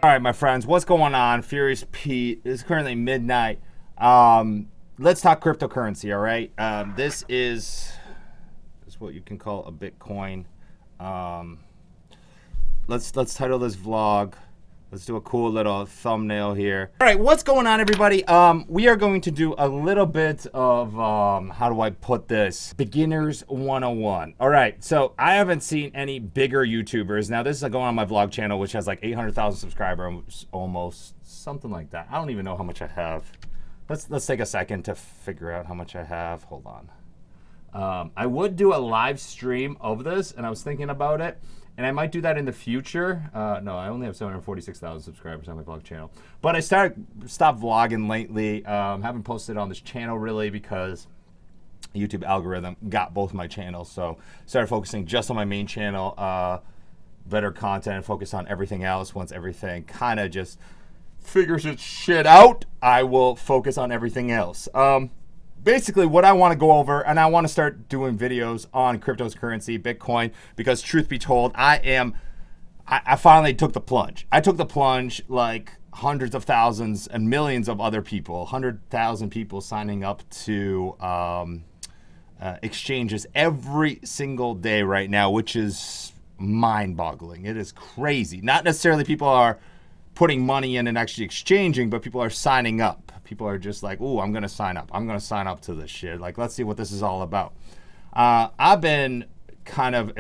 All right, my friends, what's going on? Furious Pete. It's currently midnight. Let's talk cryptocurrency, all right? This is what you can call a Bitcoin. Let's title this vlog. Let's do a cool little thumbnail here. All right, what's going on, everybody? We are going to do a little bit of, how do I put this? Beginners 101. All right, so I haven't seen any bigger YouTubers. Now, this is going on my vlog channel, which has like 800,000 subscribers, almost, something like that. I don't even know how much I have. Let's take a second to figure out how much I have. Hold on. I would do a live stream of this, and I was thinking about it. And I might do that in the future. No, I only have 746,000 subscribers on my vlog channel. But I stopped vlogging lately. Haven't posted on this channel really because YouTube algorithm got both my channels. So started focusing just on my main channel, better content, focus on everything else. Once everything kind of just figures its shit out, I will focus on everything else. Basically, what I want to go over, and I want to start doing videos on cryptocurrency, Bitcoin, because truth be told, I finally took the plunge. I took the plunge like hundreds of thousands and millions of other people, 100,000 people signing up to exchanges every single day right now, which is mind-boggling. It is crazy. Not necessarily people are putting money in and actually exchanging, but people are signing up. People are just like, ooh, I'm going to sign up. I'm going to sign up to this shit. Like, let's see what this is all about. I've been kind of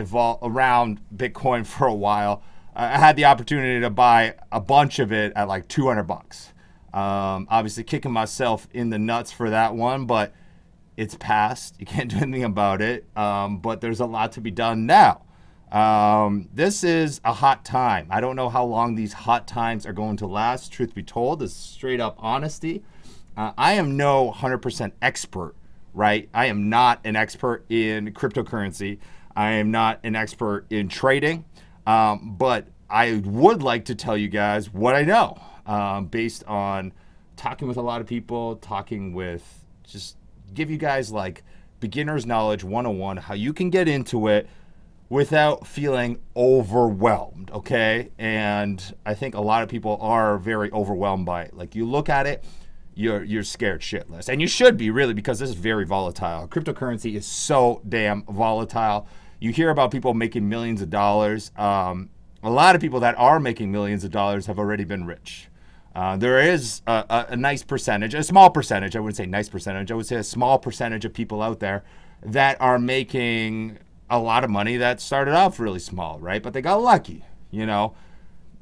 around Bitcoin for a while. I had the opportunity to buy a bunch of it at like 200 bucks. Obviously kicking myself in the nuts for that one, but it's past. You can't do anything about it. But there's a lot to be done now. This is a hot time. I don't know how long these hot times are going to last. Truth be told, is straight up honesty. I am no 100% expert, right? I am not an expert in cryptocurrency. I am not an expert in trading, but I would like to tell you guys what I know based on talking with a lot of people, talking with, just give you guys like beginner's knowledge 101, how you can get into it without feeling overwhelmed, okay? And I think a lot of people are very overwhelmed by it. Like, you look at it, you're scared shitless. And you should be, really, because this is very volatile. Cryptocurrency is so damn volatile. You hear about people making millions of dollars. A lot of people that are making millions of dollars have already been rich. There is a nice percentage, a small percentage, I wouldn't say nice percentage, I would say a small percentage of people out there that are making a lot of money that started off really small, right? But they got lucky, you know,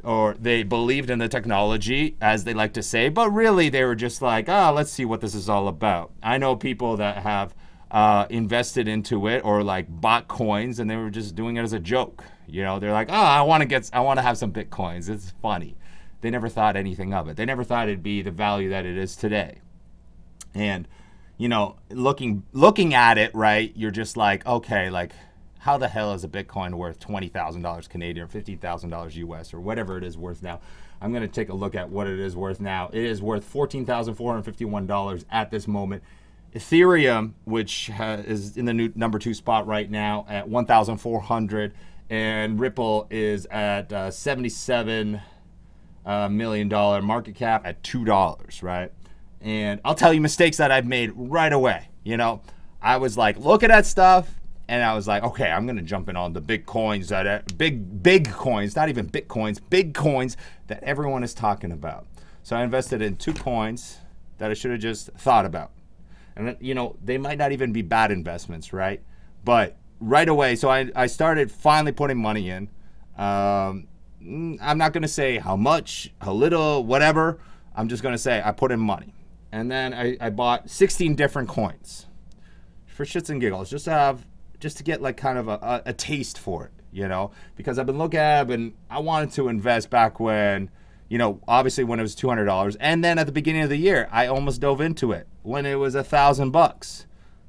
or they believed in the technology, as they like to say, but really they were just like, oh, let's see what this is all about. I know people that have invested into it or like bought coins, and they were just doing it as a joke. You know, they're like, oh, I want to have some Bitcoins. It's funny. They never thought anything of it. They never thought it'd be the value that it is today. And, you know, looking at it, right, you're just like, okay, like, how the hell is a Bitcoin worth $20,000 Canadian or $15,000 US or whatever it is worth now? I'm going to take a look at what it is worth now. It is worth $14,451 at this moment. Ethereum, which is in the new #2 spot right now at 1,400, and Ripple is at $77 million market cap at $2, right? And I'll tell you mistakes that I've made right away. You know, I was like, look at that stuff. And I was like, okay, I'm going to jump in on the big coins, that big coins, not even Bitcoins, big coins that everyone is talking about. So I invested in 2 coins that I should have just thought about. And, you know, they might not even be bad investments, right? But right away, so I started finally putting money in. I'm not going to say how much, how little, whatever. I'm just going to say I put in money. And then I bought 16 different coins for shits and giggles, just to get like kind of a taste for it, you know, because I've been looking at it and I wanted to invest back when, you know, obviously when it was $200. And then at the beginning of the year, I almost dove into it when it was $1,000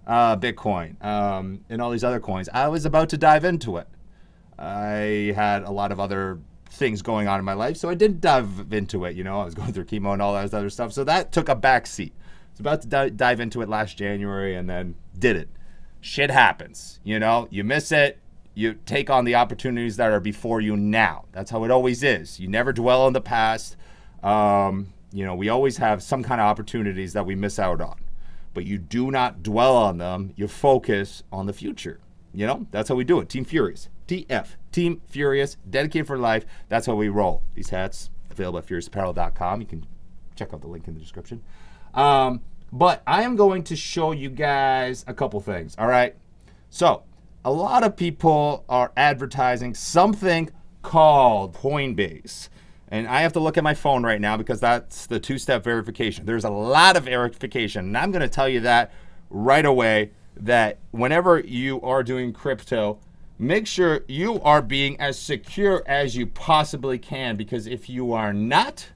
Bitcoin and all these other coins. I was about to dive into it. I had a lot of other things going on in my life, so I didn't dive into it. You know, I was going through chemo and all that other stuff. So that took a back seat. I was about to dive into it last January and then did it. Shit happens, you know, you miss it, You take on the opportunities that are before you now. That's how it always is. You never dwell on the past. You know, we always have some kind of opportunities that we miss out on, but you do not dwell on them. You focus on the future. You know, that's how we do it. Team Furious. TF. Team Furious. Dedicated for life. That's how we roll. These hats available at furiousapparel.com. You can check out the link in the description. But I am going to show you guys a couple things. All right. So a lot of people are advertising something called Coinbase. And I have to look at my phone right now because that's the two-step verification. There's a lot of verification. And I'm going to tell you that right away, that whenever you are doing crypto, make sure you are being as secure as you possibly can, because if you are not,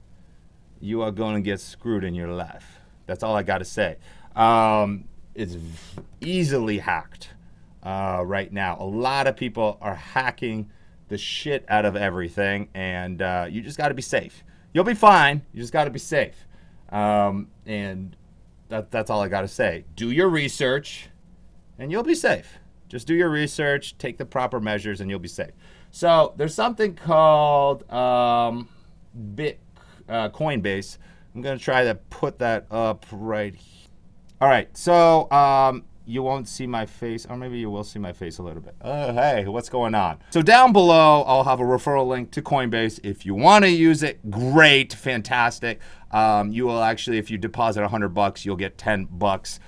you are going to get screwed in your life. That's all I got to say. It's easily hacked right now. A lot of people are hacking the shit out of everything, and you just got to be safe. You'll be fine. You just got to be safe. And that's all I got to say. Do your research, and you'll be safe. Just do your research, take the proper measures, and you'll be safe. So there's something called Coinbase. I'm going to try to put that up right here. All right, so you won't see my face, or maybe you will see my face a little bit. Oh, hey, what's going on? So down below, I'll have a referral link to Coinbase. If you want to use it, great, fantastic. You will actually, if you deposit $100, you'll get $10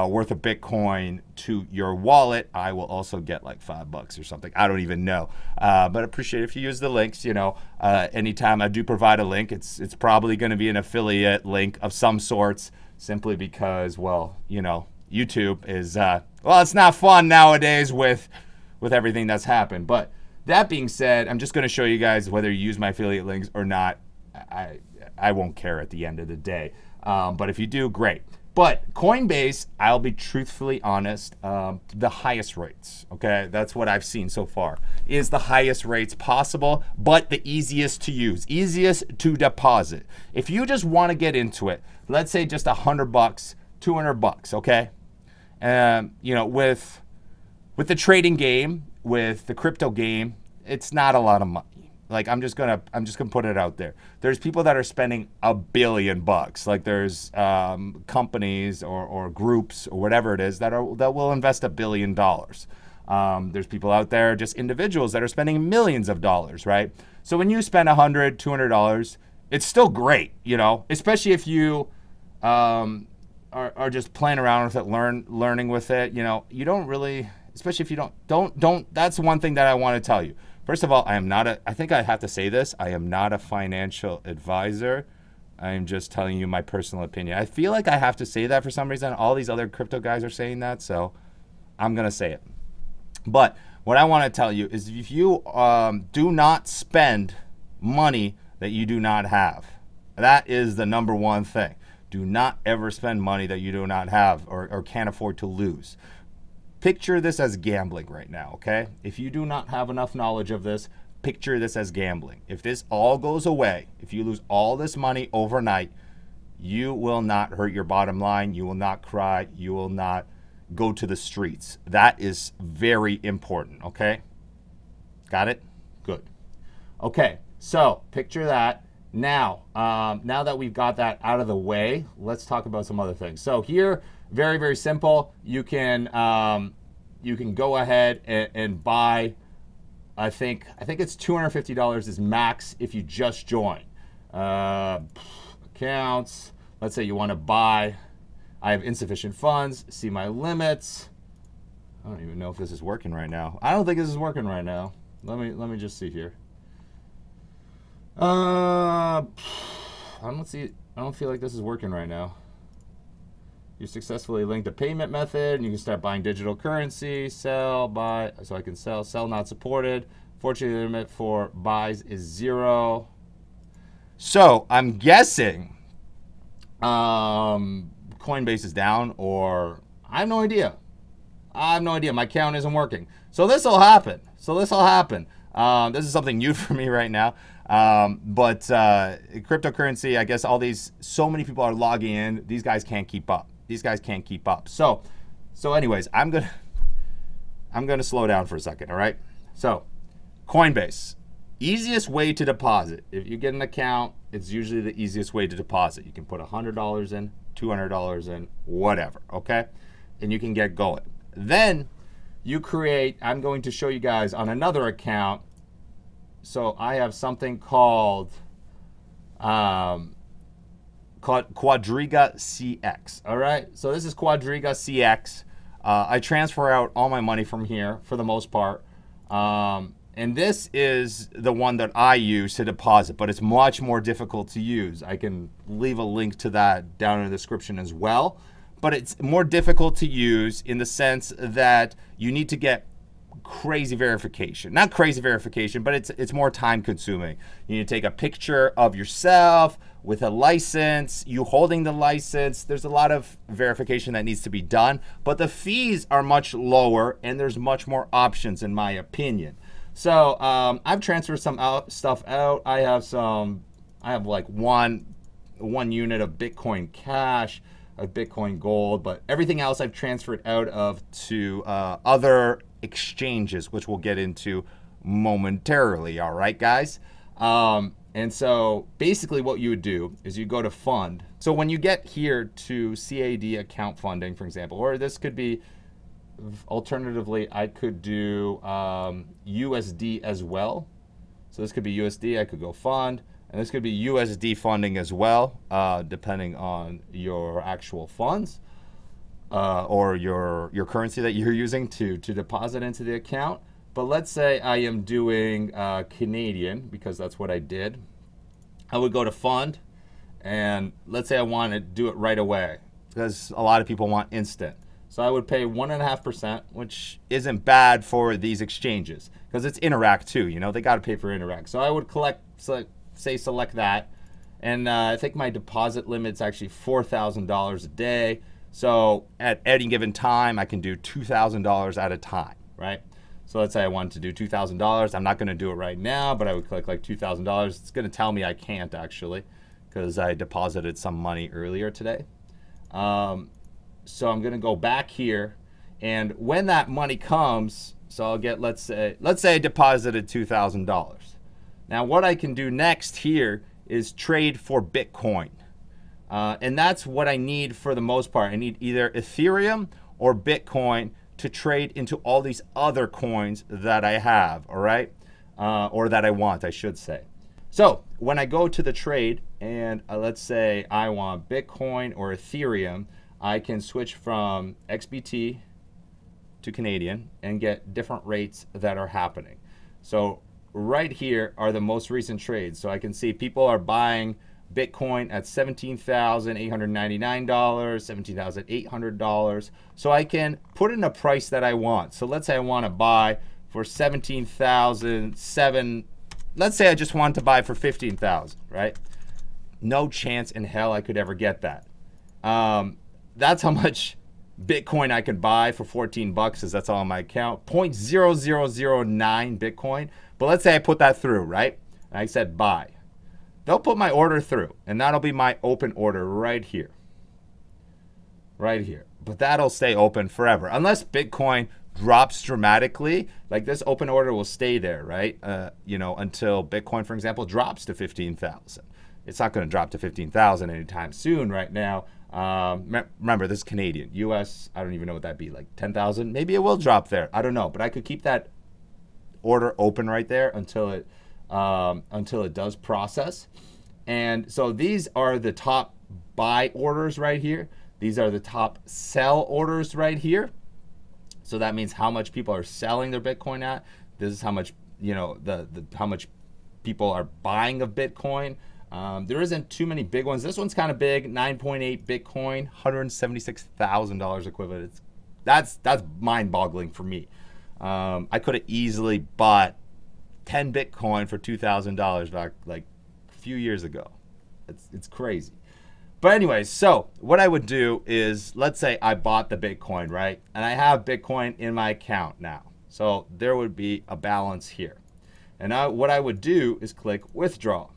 worth of Bitcoin to your wallet. I will also get like $5 or something. I don't even know. But appreciate if you use the links. You know, anytime I do provide a link, it's probably going to be an affiliate link of some sorts, simply because, well, you know, YouTube is well, it's not fun nowadays with everything that's happened. But that being said, I'm just going to show you guys whether you use my affiliate links or not. I won't care at the end of the day. But if you do, great. But Coinbase, I'll be truthfully honest, the highest rates, okay? That's what I've seen so far, is the highest rates possible, but the easiest to use, easiest to deposit. If you just want to get into it, let's say just $100, $200, okay? You know, with the trading game, with the crypto game, it's not a lot of money. Like, I'm just gonna put it out there. There's people that are spending $1 billion. Like, there's companies or groups or whatever it is that will invest $1 billion. There's people out there, just individuals, that are spending millions of dollars, right? So when you spend $100, $200, it's still great, you know, especially if you are just playing around with it, learning with it. You know, you don't really, especially if you don't. That's one thing that I want to tell you. First of all, I think I have to say this, I am not a financial advisor. I am just telling you my personal opinion. I feel like I have to say that for some reason. All these other crypto guys are saying that, so I'm going to say it. But what I want to tell you is, if you do not spend money that you do not have, that is the number one thing. Do not ever spend money that you do not have or can't afford to lose. Picture this as gambling right now, okay? If you do not have enough knowledge of this, picture this as gambling. If this all goes away, if you lose all this money overnight, you will not hurt your bottom line. You will not cry. You will not go to the streets. That is very important, okay? Got it? Good. Okay, so picture that. Now, now that we've got that out of the way, let's talk about some other things. So here, very, very simple. You can go ahead and buy. I think it's $250 is max if you just join. Accounts. Let's say you want to buy. I have insufficient funds. See my limits. I don't even know if this is working right now. I don't think this is working right now. Let me just see here. I don't feel like this is working right now. You successfully linked a payment method, and you can start buying digital currency. Sell, buy. So I can sell. Sell not supported. Fortunately, the limit for buys is 0. So I'm guessing Coinbase is down, or I have no idea. I have no idea. My account isn't working. So this will happen. This is something new for me right now. But cryptocurrency, I guess so many people are logging in. These guys can't keep up. So anyways, I'm gonna slow down for a second, all right? So Coinbase, easiest way to deposit. If you get an account, it's usually the easiest way to deposit. You can put $100 in, $200 in, whatever, okay? And you can get going. Then you create, I'm going to show you guys on another account. So I have something called Quadriga CX, all right? So this is Quadriga CX. I transfer out all my money from here for the most part. And this is the one that I use to deposit, but it's much more difficult to use. I can leave a link to that down in the description as well. But it's more difficult to use in the sense that you need to get crazy verification. Not crazy verification, but it's more time consuming. You need to take a picture of yourself with a license, you holding the license. There's a lot of verification that needs to be done, but the fees are much lower and there's much more options in my opinion. So I've transferred some stuff out. I have like one unit of Bitcoin Cash, of Bitcoin Gold, but everything else I've transferred out of to other exchanges, which we'll get into momentarily. All right, guys. And so basically what you would do is you go to fund. So when you get here to CAD account funding, for example, or this could be, alternatively, I could do USD as well. So this could be USD, I could go fund, and this could be USD funding as well, depending on your actual funds or your currency that you're using to deposit into the account. But let's say I am doing Canadian, because that's what I did. I would go to fund, and let's say I want to do it right away, because a lot of people want instant. So I would pay 1.5%, which isn't bad for these exchanges, because it's Interact too, you know, they got to pay for Interact. So I would select that, and I think my deposit limit's actually $4,000 a day. So at any given time, I can do $2,000 at a time, right? So let's say I wanted to do $2,000. I'm not going to do it right now, but I would click like $2,000. It's going to tell me I can't actually, because I deposited some money earlier today. So I'm going to go back here, and when that money comes, so I'll get, let's say I deposited $2,000. Now what I can do next here is trade for Bitcoin. And that's what I need for the most part. I need either Ethereum or Bitcoin to trade into all these other coins that I have, all right? Or that I want, I should say. So when I go to the trade, and let's say I want Bitcoin or Ethereum, I can switch from XBT to Canadian and get different rates that are happening. So right here are the most recent trades. So I can see people are buying Bitcoin at $17,899, $17,800. So I can put in a price that I want. So let's say I want to buy for $17,007. Let's say I just want to buy for $15,000, right? No chance in hell I could ever get that. That's how much Bitcoin I could buy for 14 bucks, because that's all on my account. 0.0009 Bitcoin. But let's say I put that through, right? And I said buy. They'll put my order through, and that'll be my open order right here. Right here. But that'll stay open forever. Unless Bitcoin drops dramatically, like this open order will stay there, right? You know, until Bitcoin, for example, drops to 15,000. It's not going to drop to 15,000 anytime soon right now. Remember, this is Canadian. US, I don't even know what that'd be, like 10,000. Maybe it will drop there. I don't know, but I could keep that order open right there until it does process. And so these are the top buy orders right here. These are the top sell orders right here. So that means how much people are selling their Bitcoin at. This is how much, you know, how much people are buying of Bitcoin. There isn't too many big ones. This one's kind of big, 9.8 Bitcoin, $176,000 equivalent. That's mind-boggling for me. I could have easily bought 10 Bitcoin for $2,000 back like a few years ago. It's crazy. But anyways, so what I would do is, let's say I bought the Bitcoin, right? And I have Bitcoin in my account now. So there would be a balance here. And what I would do is click withdraw.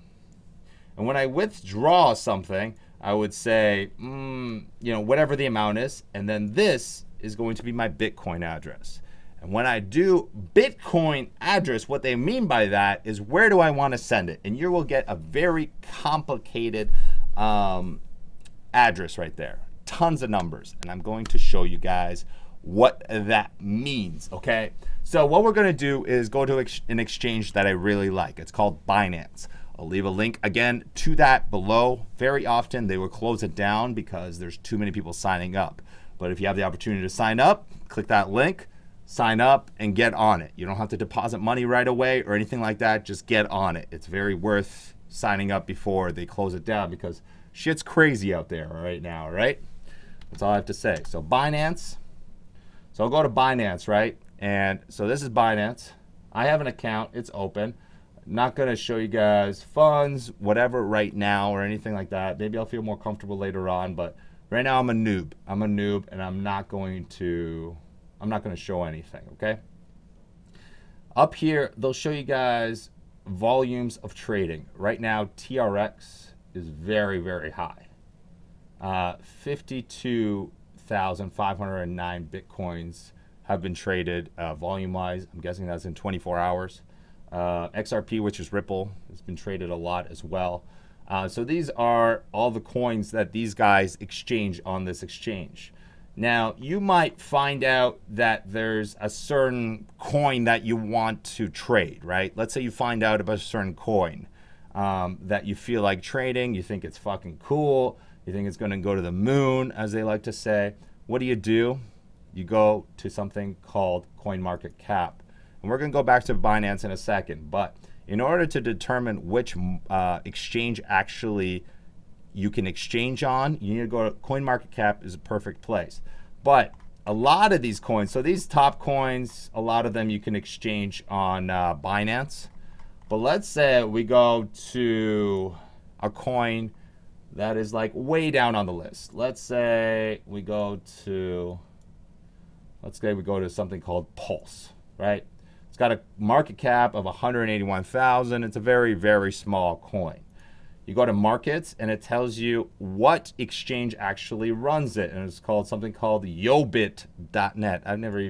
And when I withdraw something, I would say, you know, whatever the amount is, and then this is going to be my Bitcoin address. And when I do Bitcoin address, what they mean by that is where do I want to send it? And you will get a very complicated address right there. Tons of numbers. And I'm going to show you guys what that means, okay? So what we're going to do is go to an exchange that I really like. It's called Binance. I'll leave a link again to that below. Very often they will close it down because there's too many people signing up. But if you have the opportunity to sign up, click that link, sign up, and get on it. You don't have to deposit money right away or anything like that. Just get on it. It's very worth signing up before they close it down because shit's crazy out there right now, right? That's all I have to say. So Binance. So I'll go to Binance, right? And so this is Binance. I have an account. It's open. Not going to show you guys funds, whatever right now or anything like that. Maybe I'll feel more comfortable later on, but right now I'm a noob. I'm a noob and I'm not going to show anything, okay? Up here, they'll show you guys volumes of trading. Right now, TRX is very, very high. 52,509 Bitcoins have been traded volume-wise. I'm guessing that's in 24 hours. XRP, which is Ripple, has been traded a lot as well. So these are all the coins that these guys exchange on this exchange. Now, you might find out that there's a certain coin that you want to trade, right? Let's say you find out about a certain coin that you feel like trading. You think it's fucking cool. You think it's going to go to the moon, as they like to say. What do? You go to something called CoinMarketCap. And we're going to go back to Binance in a second. But in order to determine which exchange actually you can exchange on, you need to go to CoinMarketCap is a perfect place. But a lot of these coins, so these top coins, a lot of them you can exchange on Binance. But let's say we go to a coin that is like way down on the list. Let's say we go to something called Pulse, right? It's got a market cap of 181,000. It's a very, very small coin. You go to markets and it tells you what exchange actually runs it. And it's called something called yobit.net. I've never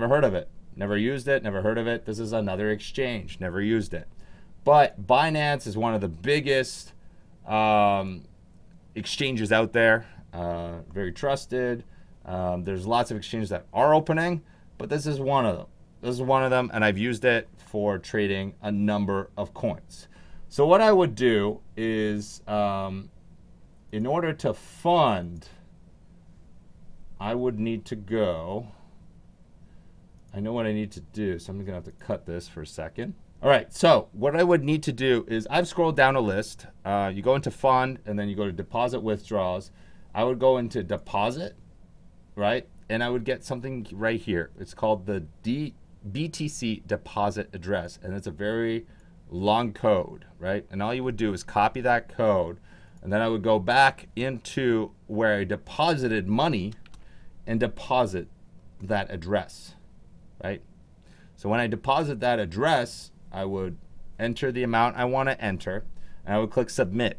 heard of it. Never used it, never heard of it. This is another exchange, never used it. But Binance is one of the biggest exchanges out there, very trusted. There's lots of exchanges that are opening, but this is one of them. This is one of them, and I've used it for trading a number of coins. So what I would do is, in order to fund, I would need to go, I know what I need to do, so I'm going to have to cut this for a second. All right, so what I would need to do is, I've scrolled down a list. You go into fund, and then you go to deposit withdrawals. I would go into deposit, right? And I would get something right here. It's called the Btc Deposit Address, and it's a very long code, right? And all you would do is copy that code, and then I would go back into where I deposited money and deposit that address, right? So when I deposit that address, I would enter the amount I want to enter, and I would click submit.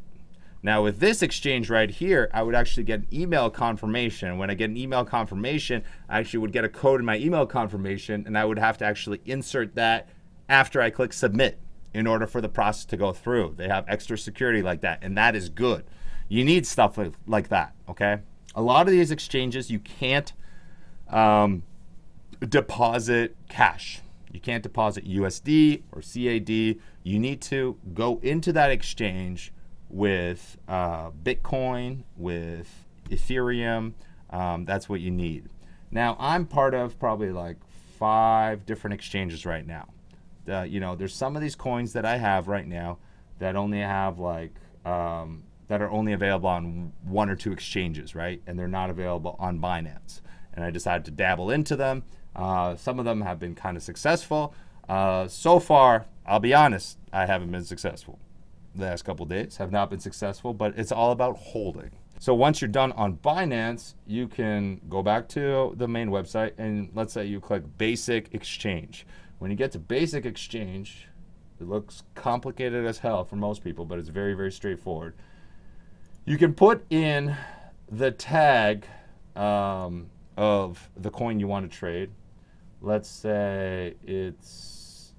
Now with this exchange right here, I would actually get an email confirmation. When I get an email confirmation, I actually would get a code in my email confirmation, and I would have to actually insert that after I click submit in order for the process to go through. They have extra security like that, and that is good. You need stuff like that, okay? A lot of these exchanges, you can't deposit cash. You can't deposit USD or CAD. You need to go into that exchange with Bitcoin, with Ethereum. That's what you need. Now, I'm part of probably like 5 different exchanges right now. You know, there's some of these coins that I have right now that only have like, that are only available on 1 or 2 exchanges, right? And they're not available on Binance. And I decided to dabble into them. Some of them have been kind of successful. So far, I'll be honest, I haven't been successful. The last couple days have not been successful, but it's all about holding. So once you're done on Binance, you can go back to the main website, and let's say you click Basic Exchange. When you get to Basic Exchange, it looks complicated as hell for most people, but it's very, very straightforward. You can put in the tag of the coin you want to trade. let's say it's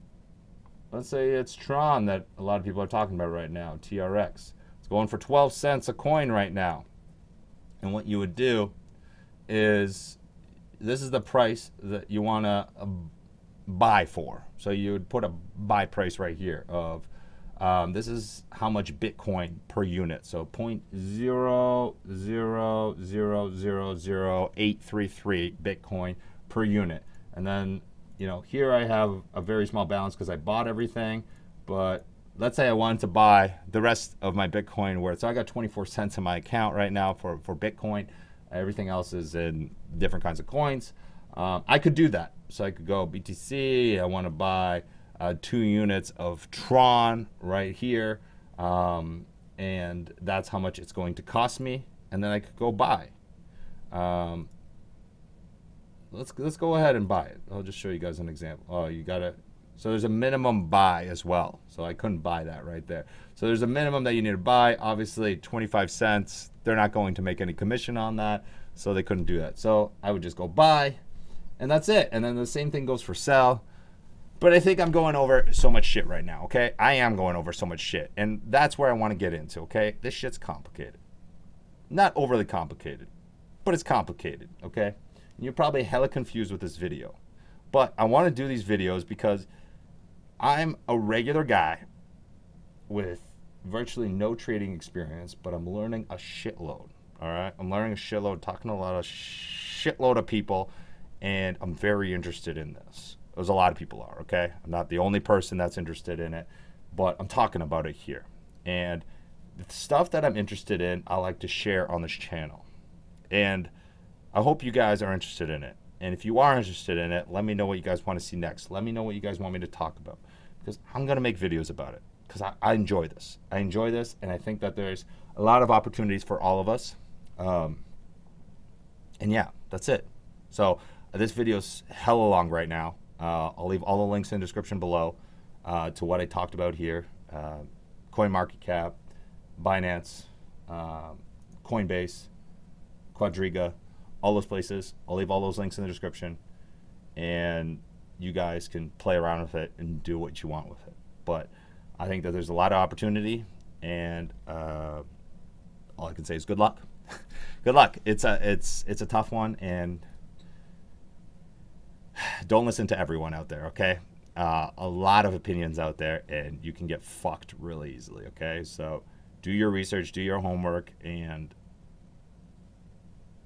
Tron that a lot of people are talking about right now, TRX. It's going for 12 cents a coin right now. And what you would do is, this is the price that you want to buy for. So you would put a buy price right here of, this is how much Bitcoin per unit. So 0.0000833 Bitcoin per unit. And then, you know, here I have a very small balance because I bought everything. But let's say I wanted to buy the rest of my Bitcoin worth. So I got 24 cents in my account right now for Bitcoin. Everything else is in different kinds of coins. I could do that. So I could go BTC. I want to buy 2 units of Tron right here. And that's how much it's going to cost me. And then I could go buy. Let's go ahead and buy it. I'll just show you guys an example. Oh, you got to. So there's a minimum buy as well. So I couldn't buy that right there. So there's a minimum that you need to buy. Obviously, 25 cents. They're not going to make any commission on that. So they couldn't do that. So I would just go buy. And that's it. And then the same thing goes for sell. But I think I'm going over so much shit right now, okay? I am going over so much shit. And that's where I want to get into, okay? This shit's complicated. Not overly complicated, but it's complicated, okay? And you're probably hella confused with this video. But I want to do these videos because I'm a regular guy with virtually no trading experience, but I'm learning a shitload, all right? I'm learning a shitload, talking to a lot of shitload of people, and I'm very interested in this. As a lot of people are, okay? I'm not the only person that's interested in it, but I'm talking about it here. And the stuff that I'm interested in, I like to share on this channel. And I hope you guys are interested in it. And if you are interested in it, let me know what you guys want to see next. Let me know what you guys want me to talk about, because I'm going to make videos about it, because I enjoy this. I enjoy this, and I think that there's a lot of opportunities for all of us. And yeah, that's it. So this video's hella long right now. I'll leave all the links in the description below to what I talked about here. CoinMarketCap, Binance, Coinbase, Quadriga, all those places. I'll leave all those links in the description, and you guys can play around with it and do what you want with it. But I think that there's a lot of opportunity, and all I can say is good luck. Good luck. It's a tough one, and don't listen to everyone out there, okay? A lot of opinions out there, and you can get fucked really easily, okay? So do your research, do your homework, and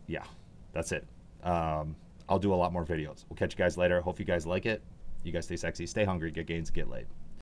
yeah, that's it. I'll do a lot more videos. We'll catch you guys later. Hope you guys like it. You guys stay sexy, stay hungry, get gains, get laid.